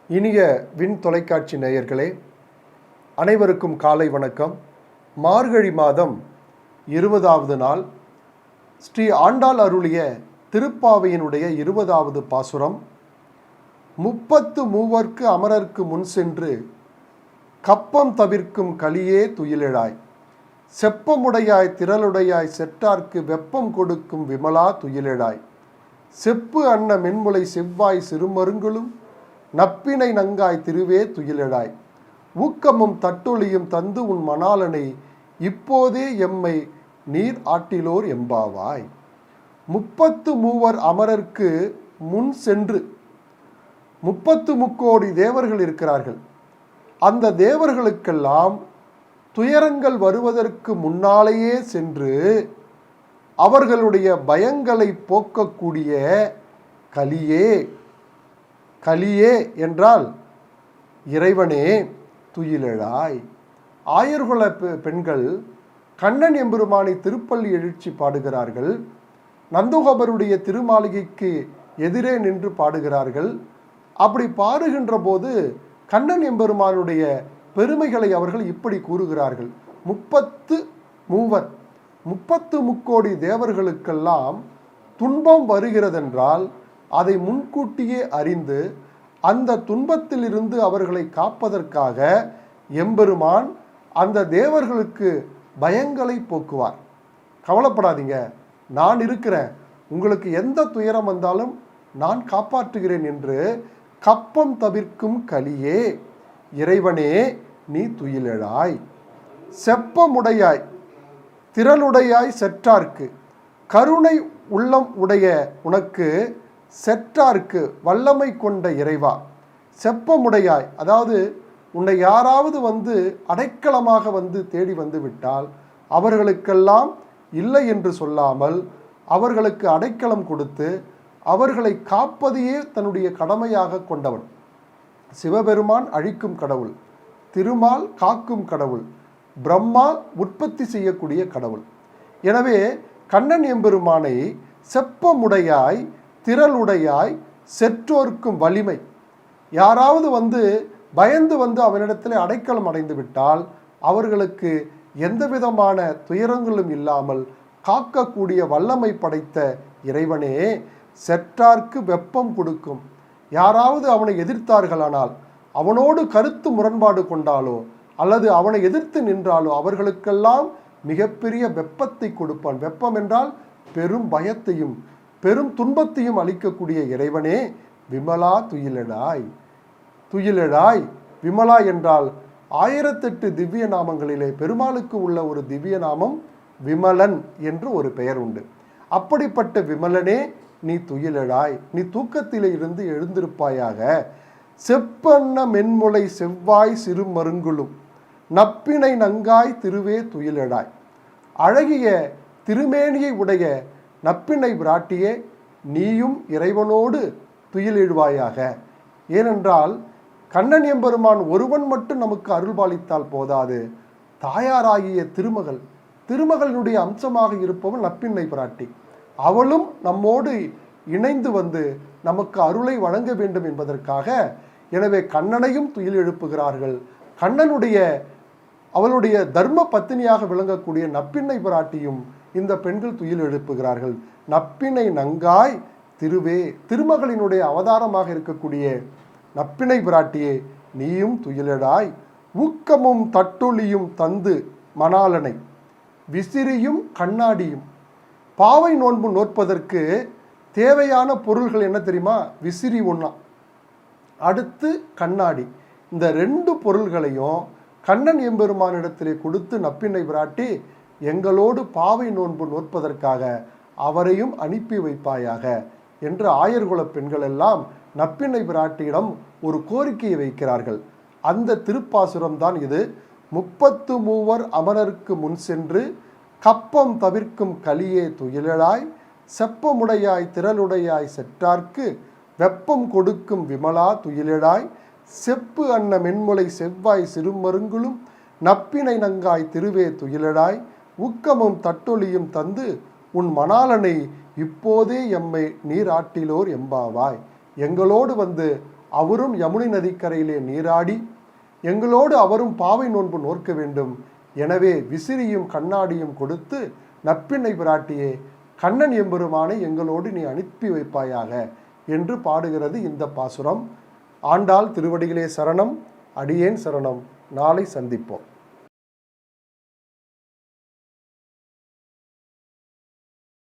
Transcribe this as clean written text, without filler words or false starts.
இனிய விண் தொலைக்காட்சி நேயர்களே, அனைவருக்கும் காலை வணக்கம். மார்கழி மாதம் 20வது நாள், ஸ்ரீ ஆண்டாள் அருளிய திருப்பாவையினுடைய 20வது பாசுரம். 33 அமரர்க்கு முன் சென்று கப்பம் தவிர்க்கும் கலியே துயிலெழாய், செப்பமுடையாய் திரளுடையாய் செற்றார்க்கு வெப்பம் கொடுக்கும் விமலா துயிலெழாய், செப்பு அன்ன மென்முலை செவ்வாய் சிறுமருங்களும் நப்பினை நங்காய் திருவே துயிலெழாய், ஊக்கமும் தட்டொழியும் தந்து உன் மணாளனை இப்போதே எம்மை நீர் ஆட்டிலோர் எம்பாவாய். 33 அமரர்க்கு முன் சென்று, 33 தேவர்கள் இருக்கிறார்கள். அந்த தேவர்களுக்கெல்லாம் துயரங்கள் வருவதற்கு முன்னாலேயே சென்று அவர்களுடைய பயங்களை போக்கக்கூடிய கலியே, கலியே என்றால் இறைவனே துயிலெழாய். ஆயர்குல பெண்கள் கண்ணன் எம்பெருமானை திருப்பள்ளி எழுச்சி பாடுகிறார்கள். நந்தகோபருடைய திருமாளிகைக்கு எதிரே நின்று பாடுகிறார்கள். அப்படி பாடுகின்ற போது கண்ணன் எம்பெருமானுடைய பெருமைகளை அவர்கள் இப்படி கூறுகிறார்கள். 33 தேவர்களுக்கெல்லாம் துன்பம் வருகிறதென்றால் அதை முன்கூட்டியே அறிந்து அந்த துன்பத்திலிருந்து அவர்களை காப்பதற்காக எம்பெருமான் அந்த தேவர்களுக்கு பயங்களை போக்குவார். கவலைப்படாதீங்க, நான் இருக்கிறேன், உங்களுக்கு எந்த துயரம் வந்தாலும் நான் காப்பாற்றுகிறேன் என்று கப்பம் தவிர்க்கும் கலியே, இறைவனே நீ துயிலெழாய், செப்பமுடையாய் திரளுடையாய் செற்றார்க்கு, கருணை உள்ளம் உடைய உனக்கு செற்றார்க்கு வல்லமை கொண்ட இறைவா, செப்பமுடையாய், அதாவது உன்னை யாராவது அடைக்கலமாக தேடி வந்து விட்டால் அவர்களுக்கெல்லாம் இல்லை என்று சொல்லாமல் அவர்களுக்கு அடைக்கலம் கொடுத்து அவர்களை காப்பதையே தன்னுடைய கடமையாக கொண்டவன். சிவபெருமான் அழிக்கும் கடவுள், திருமால் காக்கும் கடவுள், பிரம்மா உற்பத்தி செய்யக்கூடிய கடவுள். எனவே கண்ணன் எம்பெருமானை செப்பமுடையாய் திரளுடையாய் செற்றோர்க்கும் வலிமை, யாராவது பயந்து அவனிடத்தில் அடைக்கலம் அடைந்து விட்டால் அவர்களுக்கு எந்த விதமான துயரங்களும் இல்லாமல் காக்கக்கூடிய வல்லமை படைத்த இறைவனே, செற்றார்க்கு வெப்பம் கொடுக்கும், யாராவது அவனை எதிர்த்தார்களானால், அவனோடு கருத்து முரண்பாடு கொண்டாலோ அல்லது அவனை எதிர்த்து நின்றாலோ அவர்களுக்கெல்லாம் மிகப்பெரிய வெப்பத்தை கொடுப்பான். வெப்பம் என்றால் பெரும் பயத்தையும் பெரும் துன்பத்தையும் அளிக்கக்கூடிய இறைவனே விமலா துயிலெழாய், துயிலெழாய். விமலா என்றால் 1008 திவ்ய நாமங்களிலே பெருமாளுக்கு உள்ள ஒரு திவ்ய நாமம் விமலன் என்று ஒரு பெயர் உண்டு. அப்படிப்பட்ட விமலனே நீ துயிலெழாய், நீ தூக்கத்திலே இருந்து எழுந்திருப்பாயாக. செப்பன்ன மென்முலை செவ்வாய் சிறு மருங்குளும் நப்பினை நங்காய் திருவே துயிலெழாய், அழகிய திருமேனியை உடைய நப்பினை பிராட்டியே நீயும் இறைவனோடு துயிலெழுவாயாக. ஏனென்றால் கண்ணன் எம்பெருமான் ஒருவன் மட்டும் நமக்கு அருள்பாலித்தால் போதாது, தாயாராகிய திருமகளினுடைய அம்சமாக இருப்பவள் நப்பின்னை பிராட்டி, அவளும் நம்மோடு இணைந்து நமக்கு அருளை வழங்க வேண்டும் என்பதற்காக எனவே கண்ணனையும் துயில் எழுப்புகிறார்கள். அவளுடைய தர்ம பத்தினியாக விளங்கக்கூடிய நப்பின்னை பிராட்டியும் இந்த பெண்கள் துயில் எழுப்புகிறார்கள். நப்பினை நங்காய் திருவே, திருமகளினுடைய அவதாரமாக இருக்கக்கூடிய நப்பினை பிராட்டியே நீயும் துயிலெழாய், ஊக்கமும் தட்டொழியும் தந்து மணாளனை விசிறியும் கண்ணாடியும். பாவை நோன்பு நோற்பதற்கு தேவையான பொருள்கள் என்ன தெரியுமா? விசிறி ஒன்றா, அடுத்து கண்ணாடி. இந்த 2 பொருள்களையும் கண்ணன் எம்பெருமானிடத்திலே கொடுத்து நப்பினை பிராட்டி எங்களோடு பாவை நோன்பு நோற்பதற்காக அவரையும் அனுப்பி வைப்பாயாக என்று ஆயர்குல பெண்கள் எல்லாம் நப்பினை பிராட்டியிடம் ஒரு கோரிக்கையை வைக்கிறார்கள். அந்த திருப்பாசுரம் தான் இது. 33 அமரர்க்கு முன் சென்று கப்பம் தவிர்க்கும் கலியே துயிலெழாய், செப்பமுடையாய் திரளுடையாய் செற்றார்க்கு வெப்பம் கொடுக்கும் விமலா துயிலெழாய், செப்பு அன்ன மென்முலை செவ்வாய் சிறுமருங்குளும் நப்பினை நங்காய் திருவே துயிலெழாய், ஊக்கமும் தட்டொழியும் தந்து உன் மணாளனை இப்போதே எம்மை நீராட்டிலோர் எம்பாவாய். எங்களோடு அவரும் யமுனை நதிக்கரையிலே நீராடி எங்களோடு அவரும் பாவை நோன்பு நோற்க வேண்டும். எனவே விசிறியும் கண்ணாடியும் கொடுத்து நப்பிண்ணை பிராட்டியே, கண்ணன் எம்பெருமானை எங்களோடு நீ அனுப்பி வைப்பாயாக என்று பாடுகிறது இந்த பாசுரம். ஆண்டாள் திருவடிகளே சரணம். அடியேன் சரணம். நாளை சந்திப்போம்.